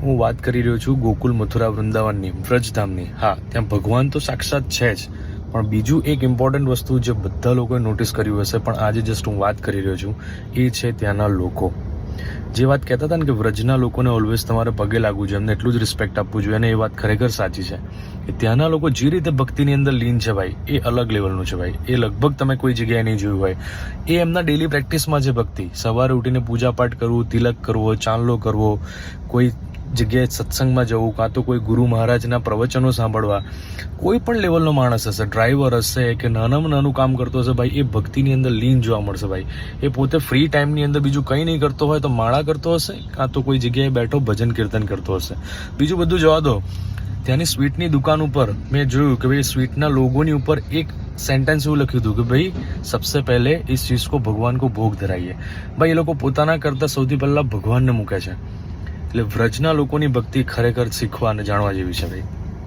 હું વાત કરી રહ્યો છું ગોકુલ મથુરા વૃંદાવનની, વ્રજધામની. હા, ત્યાં ભગવાન તો સાક્ષાત છે જ, પણ બીજું એક ઇમ્પોર્ટન્ટ વસ્તુ જે બધા લોકોએ નોટિસ કર્યું હશે, પણ આજે જસ્ટ હું વાત કરી રહ્યો છું, એ છે ત્યાંના લોકો. જે વાત કહેતા હતા ને કે વ્રજના લોકોને ઓલવેઝ તમારે પગે લાગવું જોઈએ, એમને એટલું જ રિસ્પેક્ટ આપવું જોઈએ, અને એ વાત ખરેખર સાચી છે કે ત્યાંના લોકો જે રીતે ભક્તિની અંદર લીન છે ભાઈ, એ અલગ લેવલનું છે ભાઈ. એ લગભગ તમે કોઈ જગ્યાએ નહીં જોયું હોય. એ એમના ડેલી પ્રેક્ટિસમાં છે ભક્તિ. સવારે ઉઠીને પૂજાપાઠ કરવું, તિલક કરવો, ચાંદલો કરવો, કોઈ જગ્યાએ સત્સંગમાં જવું, કાં તો કોઈ ગુરુ મહારાજના પ્રવચનો સાંભળવા. કોઈ પણ લેવલનો માણસ હશે, ડ્રાઈવર હશે કે નાનામાં નાનું કામ કરતો હશે ભાઈ, એ ભક્તિની અંદર લીન જોવા મળશે ભાઈ. એ પોતે ફ્રી ટાઈમની અંદર બીજું કંઈ નહીં કરતો હોય તો માળા કરતો હશે, કાં તો કોઈ જગ્યાએ બેઠો ભજન કીર્તન કરતો હશે. બીજું બધું જવા દો, ત્યાંની સ્વીટની દુકાન ઉપર મેં જોયું કે ભાઈ સ્વીટના લોગોની ઉપર એક સેન્ટેન્સ એવું લખ્યું હતું કે ભાઈ સબસે પહેલે ઇસ ચીઝ કો ભગવાન કો ભોગ ધરાઈએ. ભાઈ એ લોકો પોતાના કરતાં સૌથી પહેલાં ભગવાનને મૂકે છે. એટલે વ્રજના લોકોની ભક્તિ ખરેખર શીખવા અને જાણવા જેવી છે ભાઈ.